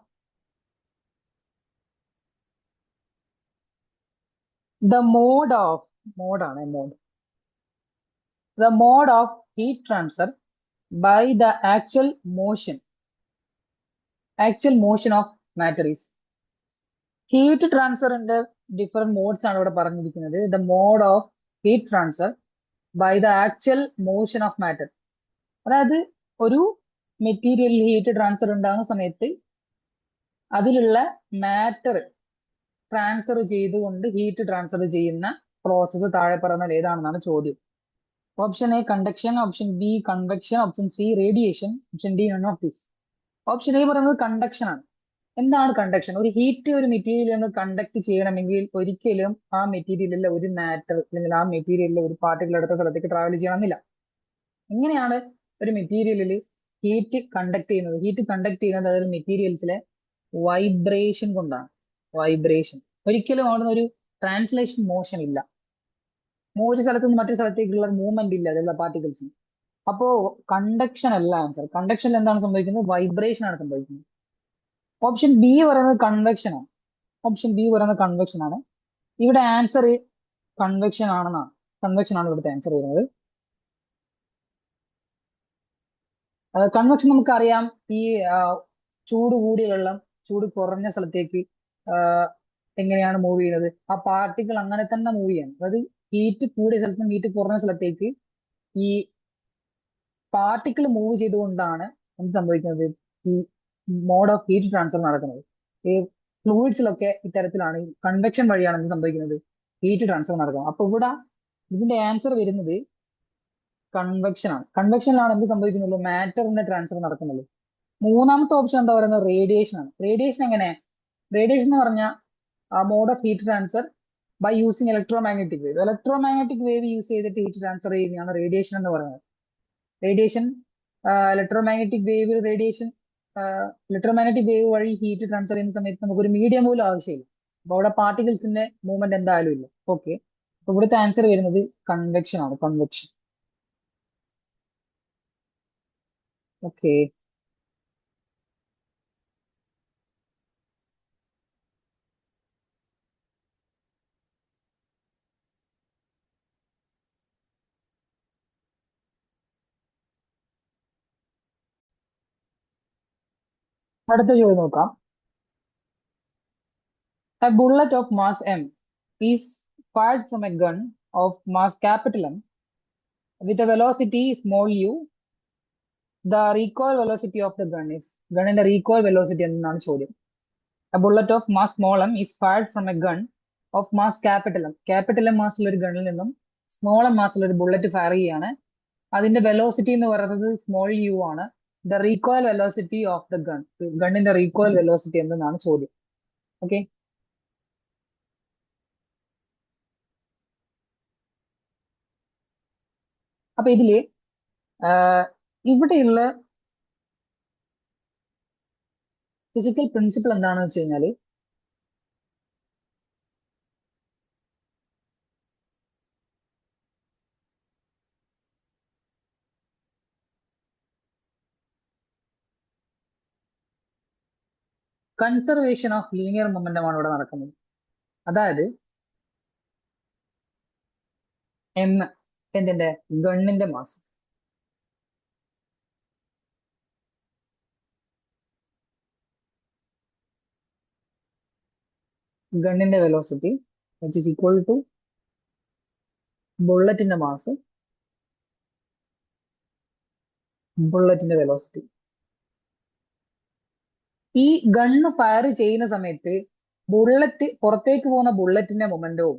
The mode of heat transfer by the actual motion of matter is. Heat ട്രാൻസ്ഫറിന്റെ ഡിഫറെന്റ് മോഡ്സ് ആണ് ഇവിടെ പറഞ്ഞിരിക്കുന്നത്. The mode of heat transfer by the actual motion of matter. അതായത് ഒരു മെറ്റീരിയലിൽ ഹീറ്റ് ട്രാൻസ്ഫർ ഉണ്ടാകുന്ന സമയത്ത് അതിലുള്ള മാറ്റർ ട്രാൻസ്ഫർ ചെയ്തുകൊണ്ട് ഹീറ്റ് ട്രാൻസ്ഫർ ചെയ്യുന്ന പ്രോസസ്സ് താഴെ പറയുന്നത് ഏതാണെന്നാണ് ചോദ്യം. Option A conduction, option B convection, option C radiation, option D none of this. Option A പറയുന്നത് കണ്ടക്ഷൻ ആണ്. എന്താണ് കണ്ടക്ഷൻ? ഒരു ഹീറ്റ് ഒരു മെറ്റീരിയലിൽ നിന്ന് കണ്ടക്ട് ചെയ്യണമെങ്കിൽ ഒരിക്കലും ആ മെറ്റീരിയലിലെ ഒരു മാറ്റർ അല്ലെങ്കിൽ ആ മെറ്റീരിയലിലെ ഒരു പാർട്ടിക്കിൾ അടുത്ത സ്ഥലത്തേക്ക് ട്രാവൽ ചെയ്യണമെന്നില്ല. എങ്ങനെയാണ് ഒരു മെറ്റീരിയലിൽ ഹീറ്റ് കണ്ടക്ട് ചെയ്യുന്നത്? ഹീറ്റ് കണ്ടക്ട് ചെയ്യുന്നത് അതായത് മെറ്റീരിയൽസിലെ വൈബ്രേഷൻ കൊണ്ടാണ്. വൈബ്രേഷൻ. ഒരിക്കലും അവിടെ ഒരു ട്രാൻസ്ലേഷൻ മോഷൻ ഇല്ല. ഒരു സ്ഥലത്ത് നിന്ന് മറ്റൊരു സ്ഥലത്തേക്കുള്ള മൂവ്മെന്റ് ഇല്ല അതിലുള്ള പാർട്ടിക്കിൾസിന്. അപ്പോ കണ്ടക്ഷൻ അല്ല ആൻസർ. കണ്ടക്ഷനിൽ എന്താണ് സംഭവിക്കുന്നത്? വൈബ്രേഷൻ ആണ് സംഭവിക്കുന്നത്. ഓപ്ഷൻ ബി പറയുന്നത് കൺവെക്ഷൻ ആണ്. ഓപ്ഷൻ ബി പറയുന്നത് കൺവെക്ഷൻ ആണ്. ഇവിടെ ആൻസർ കൺവെക്ഷൻ ആണെന്നാണ്. കൺവെക്ഷൻ ആണ് ഇവിടുത്തെ ആൻസർ വരുന്നത്. കൺവെക്ഷൻ നമുക്കറിയാം, ഈ ചൂട് കൂടിയ വെള്ളം ചൂട് കുറഞ്ഞ സ്ഥലത്തേക്ക് എങ്ങനെയാണ് മൂവ് ചെയ്യുന്നത്? ആ പാർട്ടിക്കിൾ അങ്ങനെ തന്നെ മൂവ് ചെയ്യണം. അതായത് ഹീറ്റ് കൂടിയ സ്ഥലത്ത് നിന്ന് ഹീറ്റ് കുറഞ്ഞ സ്ഥലത്തേക്ക് ഈ പാർട്ടിക്കിൾ മൂവ് ചെയ്തുകൊണ്ടാണ് എന്ത് സംഭവിക്കുന്നത്? ഈ മോഡ് ഓഫ് ഹീറ്റ് ട്രാൻസ്ഫർ നടക്കുന്നത്. ഈ ഫ്ലൂയിഡ്സിലൊക്കെ ഇത്തരത്തിലാണ് കൺവെക്ഷൻ വഴിയാണ് എന്ത് സംഭവിക്കുന്നത്? ഹീറ്റ് ട്രാൻസ്ഫർ നടക്കുന്നത്. അപ്പൊ ഇവിടെ ഇതിന്റെ ആൻസർ വരുന്നത് കൺവെക്ഷൻ ആണ്. കൺവെക്ഷനിലാണ് എന്ത് സംഭവിക്കുന്നുള്ളൂ? മാറ്ററിന്റെ ട്രാൻസ്ഫർ നടക്കുന്നുള്ളൂ. മൂന്നാമത്തെ ഓപ്ഷൻ എന്താ പറയുന്നത്? റേഡിയേഷൻ ആണ്. റേഡിയേഷൻ എങ്ങനെ? റേഡിയേഷൻ എന്ന് പറഞ്ഞാൽ mode of heat transfer by using electromagnetic wave. Electromagnetic wave use ചെയ്തിട്ട് ഹീറ്റ് ട്രാൻസ്ഫർ ചെയ്യുന്നതാണ് റേഡിയേഷൻ എന്ന് പറയുന്നത്. Radiation electromagnetic wave electromagnetic wave വഴി ഹീറ്റ് ട്രാൻസ്ഫർ ചെയ്യുന്ന സമയത്ത് നമുക്ക് ഒരു മീഡിയം പോലും ആവശ്യമില്ല. അപ്പൊ അവിടെ പാർട്ടിക്കിൾസിന്റെ മൂവ്മെന്റ് എന്തായാലും ഇല്ല. ഓക്കെ, അപ്പൊ ഇവിടുത്തെ ആൻസർ വരുന്നത് കൺവെക്ഷൻ ആണ്. കൺവെക്ഷൻ. ഓക്കെ, അടുത്ത ചോദ്യം നോക്കാം. A bullet of mass m is fired from a gun of mass capital M with a velocity small u. The recoil velocity of the gun is. ഗണ്ണിന്റെ recoil velocity എന്നാണ് ചോദ്യം. A bullet of mass small m is fired from a gun of mass capital M. Capital M mass ഉള്ള ഒരു ഗണ്ണിൽ നിന്നും small M mass ഉള്ള ഒരു bullet fire ചെയ്യാണ്. അതിന്റെ velocity എന്ന് പറയുന്നത് സ്മോൾ യു ആണ്. The recoil velocity of the gun. ഗണ്ണിന്റെ റീകോയിൽ വെലോസിറ്റി എന്നാണ് ചോദ്യം. ഓക്കെ, അപ്പൊ ഇതില് ഇവിടെയുള്ള ഫിസിക്കൽ പ്രിൻസിപ്പിൾ എന്താണെന്ന് വെച്ച് കഴിഞ്ഞാല് കൺസർവേഷൻ ഓഫ് ലീനിയർ മൊമെന്റം ആണ് ഇവിടെ നടക്കുന്നത്. അതായത് എം എന്തിന്റെ? ഗണ്ണിന്റെ മാസ്. ഗണ്ണിന്റെ velocity which is equal to ബുള്ളറ്റിന്റെ മാസ്, ബുള്ളറ്റിന്റെ വെലോസിറ്റി. ഈ ഗണ്ണ് ഫയർ ചെയ്യുന്ന സമയത്ത് ബുള്ളറ്റ് പുറത്തേക്ക് പോകുന്ന ബുള്ളറ്റിന്റെ മൊമെന്റവും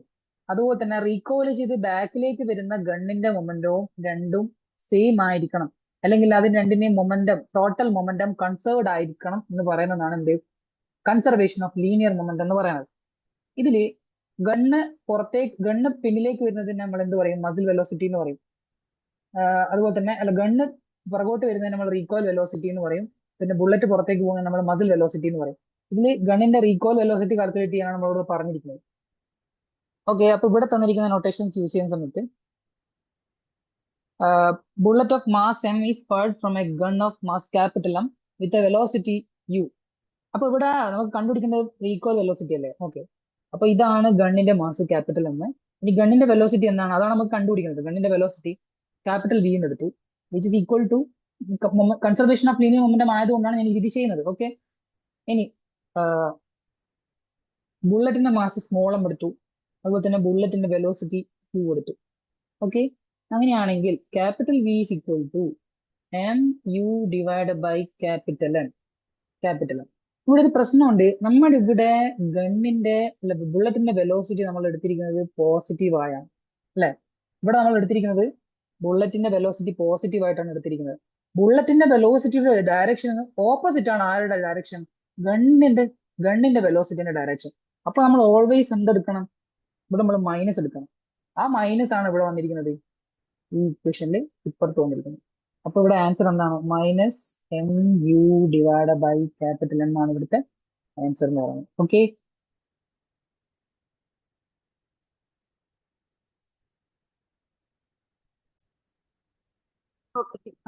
അതുപോലെ തന്നെ റീകോയിൽ ചെയ്ത് ബാക്കിലേക്ക് വരുന്ന ഗണ്ണിന്റെ മൊമെന്റവും രണ്ടും സെയിം ആയിരിക്കണം. അല്ലെങ്കിൽ അത് രണ്ടിന്റെയും മൊമെന്റം, ടോട്ടൽ മൊമെന്റം കൺസേർവ്ഡ് ആയിരിക്കണം എന്ന് പറയുന്നതാണ് എന്ത്? കൺസർവേഷൻ ഓഫ് ലീനിയർ മൊമെന്റം എന്ന് പറയുന്നത്. ഇതില് ഗണ്ണ് പിന്നിലേക്ക് വരുന്നതിന് നമ്മൾ എന്ത് പറയും? മസിൽ വെലോസിറ്റി എന്ന് പറയും. അതുപോലെ തന്നെ ഗണ്ണ് പുറകോട്ട് വരുന്നതിന് നമ്മൾ റീകോയിൽ വെലോസിറ്റി എന്ന് പറയും. പിന്നെ ബുള്ളറ്റ് പുറത്തേക്ക് പോകുന്നത് നമ്മൾ മസിൽ വെലോസിറ്റി എന്ന് പറയും. ഇതിൽ ഗണ്ണിന്റെ റീകോയിൽ വെലോസിറ്റി കാൽക്കുലേറ്റ് ചെയ്യാനാണ് നമ്മളോട് പറഞ്ഞിരിക്കുന്നത്. ഓക്കെ, അപ്പൊ ഇവിടെ തന്നിരിക്കുന്ന നൊട്ടേഷൻസ് യൂസ് ചെയ്യുന്ന സമയത്ത് bullet of mass M is fired from a gun of mass capital M with a velocity U. അപ്പൊ ഇവിടെ നമുക്ക് കണ്ടുപിടിക്കുന്നത് റീകോയിൽ വെലോസിറ്റി അല്ലേ? ഓക്കെ, അപ്പൊ ഇതാണ് ഗണ്ണിന്റെ മാസ് ക്യാപിറ്റൽ എം. ഇനി ഗണ്ണിന്റെ വെലോസിറ്റി എന്താണ്? അതാണ് നമുക്ക് കണ്ടുപിടിക്കുന്നത്. ഗണ്ണിന്റെ വെലോസിറ്റി ക്യാപിറ്റൽ വി എന്ന് എടുത്തു, which is equal to conservation of linear momentum ആയതുകൊണ്ടാണ് ഞാൻ ഇത് ചെയ്യുന്നത്. ഓക്കെ, ഇനി ബുള്ളറ്റിന്റെ മാസ് സ്മോൾ എം എടുത്തു, അതുപോലെ തന്നെ ബുള്ളറ്റിന്റെ വെലോസിറ്റി q എടുത്തു. ഓക്കെ, അങ്ങനെയാണെങ്കിൽ capital V is equal to mu divided by capital N. Capital N. ഇവിടെ ഒരു പ്രശ്നമുണ്ട്. നമ്മുടെ ഇവിടെ ഗണ്ണിന്റെ ബുള്ളറ്റിന്റെ വെലോസിറ്റി നമ്മൾ എടുത്തിരിക്കുന്നത് പോസിറ്റീവ് ആയാണ്, അല്ലെ? ഇവിടെ നമ്മൾ എടുത്തിരിക്കുന്നത് ബുള്ളറ്റിന്റെ വെലോസിറ്റി പോസിറ്റീവ് ആയിട്ടാണ് എടുത്തിരിക്കുന്നത്. ബുള്ളറ്റിന്റെ വെലോസിറ്റിയുടെ ഡയറക്ഷൻ ഓപ്പോസിറ്റ് ആണ്. ആരുടെ ഡയറക്ഷൻ? ഗണ്ണിന്റെ വെലോസിറ്റിന്റെ ഡയറക്ഷൻ. അപ്പൊ നമ്മൾ ഓൾവേസ് എന്തെടുക്കണം? ഇവിടെ നമ്മൾ മൈനസ് എടുക്കണം. ആ മൈനസ് ആണ് ഇവിടെ വന്നിരിക്കുന്നത്, ഈ ഇക്വേഷനിൽ ഇപ്പുറത്ത് വന്നിരിക്കുന്നത്. അപ്പൊ ഇവിടെ ആൻസർ എന്താണ്? Minus M U divide by capital N ആണ് ഇവിടുത്തെ ആൻസർ എന്ന് പറയുന്നത്. ഓക്കെ,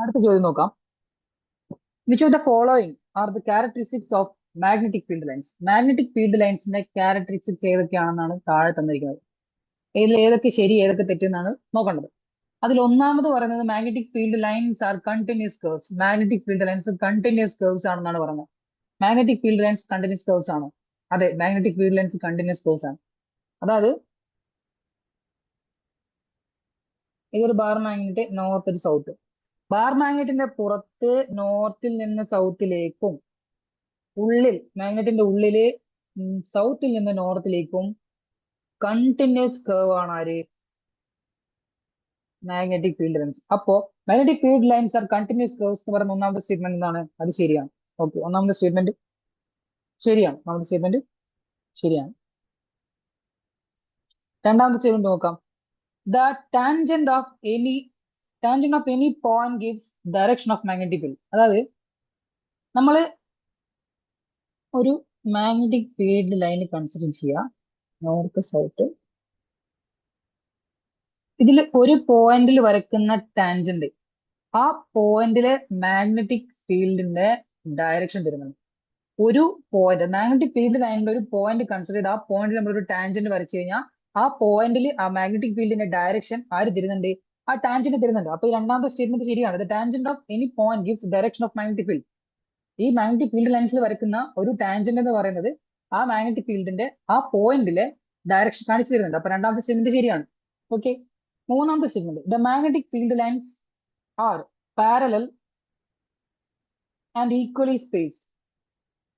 അടുത്ത ചോദ്യം നോക്കാം. Which of the following are the characteristics of magnetic field lines? Magnetic field ലൈൻസിന്റെ ക്യാരക്ടറിസ്റ്റിക്സ് ഏതൊക്കെയാണെന്നാണ് താഴെ തന്നിരിക്കുന്നത്. ഇതിൽ ഏതൊക്കെ ശരി ഏതൊക്കെ തെറ്റെന്നാണ് നോക്കേണ്ടത്. അതിൽ ഒന്നാമത് പറയുന്നത് magnetic field lines are continuous curves. Magnetic field lines continuous curves ആണെന്നാണ് പറയുന്നത്. Magnetic field lines continuous curves ആണോ? അതെ, magnetic field lines continuous curves ആണ്. അതായത് ഇതൊരു ബാർ മാഗ്നറ്റ്, നോർത്ത് ഒരു സൗത്ത്. ബാർ മാഗ്നറ്റിന്റെ പുറത്ത് നോർത്തിൽ നിന്ന് സൗത്തിലേക്കും, ഉള്ളിൽ മാഗ്നറ്റിന്റെ ഉള്ളില് സൗത്തിൽ നിന്ന് നോർത്തിലേക്കും കണ്ടിന്യൂസ് കർവ് ആണ് ആര്? Magnetic field lines. അപ്പോ magnetic field lines are continuous curves എന്ന് പറയുന്ന ഒന്നാമത്തെ സ്റ്റേറ്റ്മെന്റ് എന്താണ്? അത് ശരിയാണ്. ഓക്കെ, ഒന്നാമത്തെ സ്റ്റേറ്റ്മെന്റ് ശരിയാണ്. ഒന്നാമത്തെ സ്റ്റേറ്റ്മെന്റ് ശരിയാണ്. രണ്ടാമത്തെ സ്റ്റേറ്റ്മെന്റ് നോക്കാം. The tangent of any point gives direction of magnetic field. അതായത് നമ്മൾ ഒരു മാഗ്നറ്റിക് ഫീൽഡ് ലൈൻ കൺസിഡർ ചെയ്യുക, നോർത്ത് സൗത്ത്. ഇതിൽ ഒരു പോയിന്റിൽ വരയ്ക്കുന്ന ടാൻജന്റ് ആ പോയിന്റിലെ മാഗ്നറ്റിക് ഫീൽഡിന്റെ ഡയറക്ഷൻ തരുന്നുണ്ട്. ഒരു പോയിന്റ് മാഗ്നറ്റിക് ഫീൽഡ് ലൈനിന്റെ ഒരു പോയിന്റ് കൺസിഡർ ചെയ്ത് ആ പോയിന്റിൽ നമ്മൾ ഒരു ടാൻജന്റ് വരച്ചു കഴിഞ്ഞാൽ ആ പോയിന്റിൽ ആ മാഗ്നറ്റിക് ഫീൽഡിന്റെ ഡയറക്ഷൻ ആര് തരുന്നുണ്ട്? ആ ടാൻജന്റ് തരുന്നുണ്ട്. അപ്പൊ ഈ രണ്ടാമത്തെ സ്റ്റേറ്റ്മെന്റ് ശരിയാണ്. The tangent of any point gives direction of magnetic field. ഈ മാഗ്നറ്റിക് ഫീൽഡ് ലൈൻസിൽ വരയ്ക്കുന്ന ഒരു ടാൻജന്റ് എന്ന് പറയുന്നത് ആ മാഗ്നറ്റിക് ഫീൽഡിന്റെ ആ പോയിന്റിലെ ഡയറക്ഷൻ കാണിച്ചു തരുന്നുണ്ട്. അപ്പൊ രണ്ടാമത്തെ സ്റ്റേറ്റ്മെന്റ് ശരിയാണ്. ഓക്കെ, മൂന്നാമത്തെ statement the magnetic field lines are parallel and equally spaced.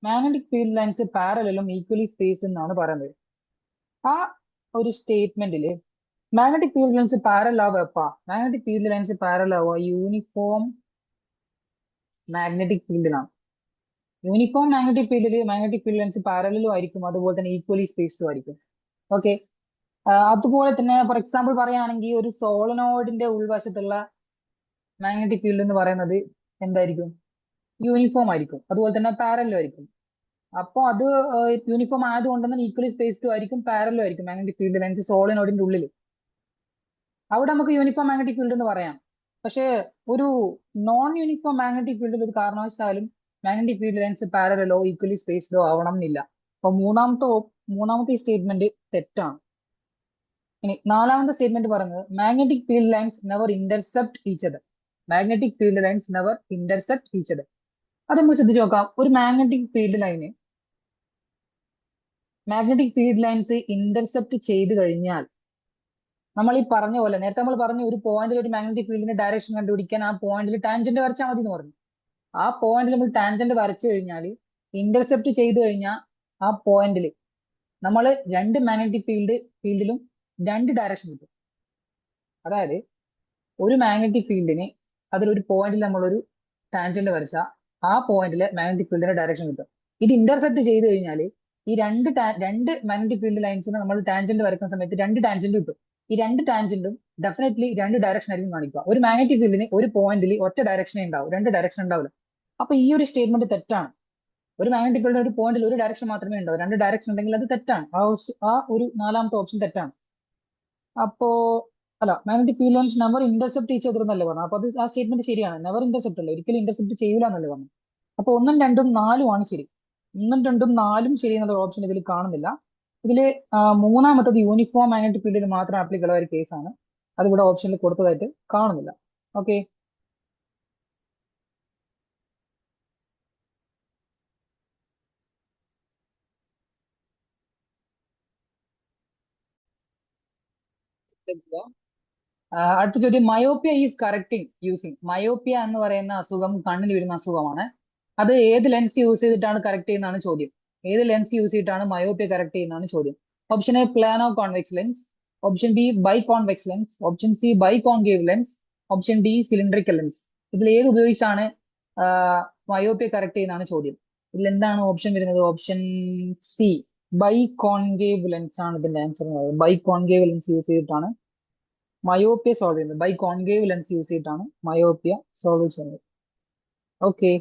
Magnetic field lines പാരലലും ഈക്വലി സ്പേസ്ഡ് എന്നാണ് പറയുന്നത്. ആ ഒരു സ്റ്റേറ്റ്മെന്റില് മാഗ്നറ്റിക് ഫീൽഡ് ലൈൻസ് പാരലൽ ആവുക, മാഗ്നറ്റിക് ഫീൽഡ് ലൈൻസ് പാരലൽ ആവുക യൂണിഫോം മാഗ്നറ്റിക് ഫീൽഡിലാണ്. യൂണിഫോം മാഗ്നറ്റിക് ഫീൽഡിൽ മാഗ്നറ്റിക് ഫീൽഡ് ലൈൻസ് പാരലലും ആയിരിക്കും, അതുപോലെ തന്നെ ഈക്വലി സ്പേസ്ഡും ആയിരിക്കും. ഓക്കെ, അതുപോലെ തന്നെ ഫോർ എക്സാമ്പിൾ പറയുകയാണെങ്കിൽ ഒരു സോളനോയിഡിന്റെ ഉൾവശത്തുള്ള മാഗ്നറ്റിക് ഫീൽഡ് എന്ന് പറയുന്നത് എന്തായിരിക്കും? യൂണിഫോം ആയിരിക്കും, അതുപോലെ തന്നെ പാരലലും ആയിരിക്കും. അപ്പോൾ അത് യൂണിഫോം ആയതുകൊണ്ട് തന്നെ ഈക്വലി സ്പേസ്ഡും ആയിരിക്കും, പാരലലും ആയിരിക്കും മാഗ്നറ്റിക് ഫീൽഡ് ലൈൻസ് സോളിനോയിഡിന്റെ ഉള്ളിൽ. അവിടെ നമുക്ക് യൂണിഫോം മാഗ്നറ്റിക് ഫീൽഡ് എന്ന് പറയാം. പക്ഷേ ഒരു നോൺ യൂണിഫോം മാഗ്നറ്റിക് ഫീൽഡിൽ ഒരു കാരണവശാലും മാഗ്നറ്റിക് ഫീൽഡ് ലൈൻസ് പാരലലോ ഈക്വലി സ്പേസ്ഡോ ആവണം എന്നില്ല. അപ്പൊ മൂന്നാമത്തെ സ്റ്റേറ്റ്മെന്റ് തെറ്റാണ്. ഇനി നാലാമത്തെ സ്റ്റേറ്റ്മെന്റ് പറയുന്നത് magnetic field lines never intercept each other. Magnetic field lines never intercept each other. അത് നമുക്ക് ശ്രദ്ധിച്ച് നോക്കാം. ഒരു മാഗ്നറ്റിക് ഫീൽഡ് ലൈൻസ് ഇന്റർസെപ്റ്റ് ചെയ്ത് കഴിഞ്ഞാൽ നമ്മൾ ഈ പറഞ്ഞ പോലെ നേരത്തെ നമ്മൾ പറഞ്ഞു ഒരു പോയിന്റിൽ ഒരു മാഗ്നറ്റിക് ഫീൽഡിന്റെ ഡയറക്ഷൻ കണ്ടുപിടിക്കാൻ ആ പോയിന്റിൽ ടാൻജന്റ് വരച്ചാൽ മതി എന്ന് പറഞ്ഞു. ആ പോയിന്റിൽ നമ്മൾ ടാൻജന്റ് വരച്ചു കഴിഞ്ഞാൽ ഇന്റർസെപ്റ്റ് ചെയ്ത് കഴിഞ്ഞാൽ ആ പോയിന്റിൽ നമ്മൾ രണ്ട് മാഗ്നറ്റിക് ഫീൽഡിലും രണ്ട് ഡയറക്ഷൻ കിട്ടും. അതായത് ഒരു മാഗ്നറ്റിക് ഫീൽഡിന് അതിലൊരു പോയിന്റിൽ നമ്മളൊരു ടാൻജന്റ് വരച്ചാൽ ആ പോയിന്റിലെ മാഗ്നറ്റിക് ഫീൽഡിന്റെ ഡയറക്ഷൻ കിട്ടും. ഇത് ഇന്റർസെപ്റ്റ് ചെയ്ത് കഴിഞ്ഞാൽ ഈ രണ്ട് മാഗ്നറ്റിക് ഫീൽഡ് ലൈൻസിന് നമ്മൾ ടാൻജന്റ് വരയ്ക്കുന്ന സമയത്ത് രണ്ട് ടാൻജന്റ് കിട്ടും. ഈ രണ്ട് ടാൻജന്റും ഡെഫിനറ്റ്ലി രണ്ട് ഡയറക്ഷൻ ആയിരിക്കും കാണിക്കുക. ഒരു മാഗ്നറ്റിക് ഫീൽഡിന് ഒരു പോയിന്റിൽ ഒറ്റ ഡയറക്ഷനേ ഉണ്ടാവും, രണ്ട് ഡയറക്ഷൻ ഉണ്ടാവില്ല. അപ്പൊ ഈ ഒരു സ്റ്റേറ്റ്മെന്റ് തെറ്റാണ്. ഒരു മാഗ്നറ്റിക് ഫീൽഡിന് ഒരു പോയിന്റിൽ ഒരു ഡയറക്ഷൻ മാത്രമേ ഉണ്ടാവൂ, രണ്ട് ഡയറക്ഷൻ ഉണ്ടെങ്കിൽ അത് തെറ്റാണ്. ആ ഒരു നാലാമത്തെ ഓപ്ഷൻ തെറ്റാണ്. അപ്പോ അല്ല, magnetic field lines never intercept each other എന്നല്ലേ പറഞ്ഞു. അപ്പൊ അത് ആ സ്റ്റേറ്റ്മെന്റ് ശരിയാണ്. നെവർ ഇന്റർസെപ്റ്റ് അല്ല, ഒരിക്കലും ഇന്റർസെപ്റ്റ് ചെയ്യൂല എന്നല്ലേ പറഞ്ഞു. അപ്പൊ 1, 2, 4 ആണ് ശരി. 1, 2, 4 ശരി എന്നുള്ള ഓപ്ഷൻ ഇതിൽ കാണുന്നില്ല. ഇതില് മൂന്നാമത്തത് യൂണിഫോം മാഗ്നറ്റിക് ഫീൽഡിൽ മാത്രം ആപ്ലിക്കബിൾ ആയ ഒരു കേസാണ്. അത് ഇവിടെ ഓപ്ഷനിൽ കൊടുത്തതായിട്ട് കാണുന്നില്ല. ഓക്കെ, അടുത്ത ചോദ്യം, myopia is correcting using. Myopia എന്ന് പറയുന്ന അസുഖം കണ്ണിൽ വരുന്ന അസുഖമാണ്. അത് ഏത് ലെൻസ് യൂസ് ചെയ്തിട്ടാണ് കറക്റ്റ് ചെയ്യുന്നതാണ് ചോദ്യം. ഏത് ലെൻസ് യൂസ് ചെയ്തിട്ടാണ് മയോപ്പിയ കറക്റ്റ് ചെയ്യുന്നതാണ് ചോദ്യം. Option A plano convex lens, option B biconvex lens, option C by concave lens, option D cylindrical lens. ഇതിൽ ഏത് ഉപയോഗിച്ചാണ് മയോപ്പിയ കറക്റ്റ് ചെയ്യുന്നതാണ് ചോദ്യം. ഇതിൽ എന്താണ് ഓപ്ഷൻ വരുന്നത്? Option C by concave lens ആണ് ഇതിന്റെ answer. By concave lens use ചെയ്തിട്ടാണ് മയോപ്പിയ സോൾവ് ചെയ്യുന്നത്. ബൈ കോൺകേവ് ലെൻസ് യൂസ് ചെയ്തിട്ടാണ് മയോപ്പിയ സോൾവ് ചെയ്യുന്നത്. ഓക്കെ,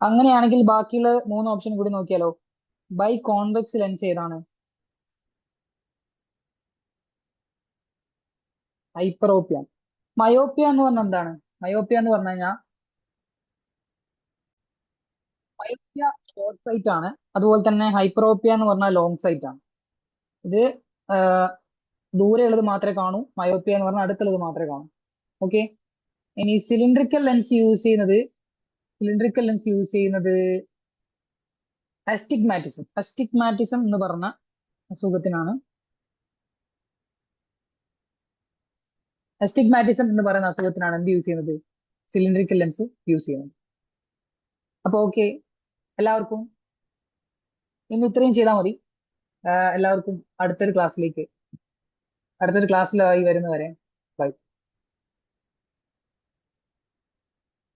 അങ്ങനെയാണെങ്കിൽ ബാക്കിയുള്ള മൂന്ന് ഓപ്ഷൻ കൂടി നോക്കിയാലോ. ബൈ കോൺവെക്സ് ലെൻസ് ഏതാണ്? ഹൈപ്പറോപ്പിയ. മയോപ്പിയ എന്ന് പറഞ്ഞാൽ എന്താണ്? മയോപ്പിയ എന്ന് പറഞ്ഞു കഴിഞ്ഞാൽ മയോപ്പിയ ഷോർട്ട് സൈറ്റ് ആണ്. അതുപോലെ തന്നെ ഹൈപ്പറോപ്പിയ എന്ന് പറഞ്ഞാൽ ലോങ് സൈറ്റ് ആണ്. ഇത് ആഹ്, ദൂരെയുള്ളത് മാത്രമേ കാണൂ. മയോപ്പിയ എന്ന് പറഞ്ഞാൽ അടുത്തുള്ളത് മാത്രമേ കാണൂ. ഓക്കെ, ഇനി സിലിണ്ടറിക്കൽ ലെൻസ് യൂസ് ചെയ്യുന്നത് അസ്റ്റിഗ്മാറ്റിസം. അസ്റ്റിഗ്മാറ്റിസം എന്ന് പറഞ്ഞ അസുഖത്തിനാണ്. അസ്റ്റിഗ്മാറ്റിസം എന്ന് പറയുന്ന അസുഖത്തിനാണ് എന്ത് യൂസ് ചെയ്യുന്നത്? സിലിണ്ടറിക്കൽ ലെൻസ് യൂസ് ചെയ്യുന്നത്. അപ്പൊ ഓക്കെ, എല്ലാവർക്കും ഇന്ന് ഇത്രയും ചെയ്താൽ മതി. എല്ലാവർക്കും അടുത്തൊരു ക്ലാസ്സിലായി വരുന്നവരെ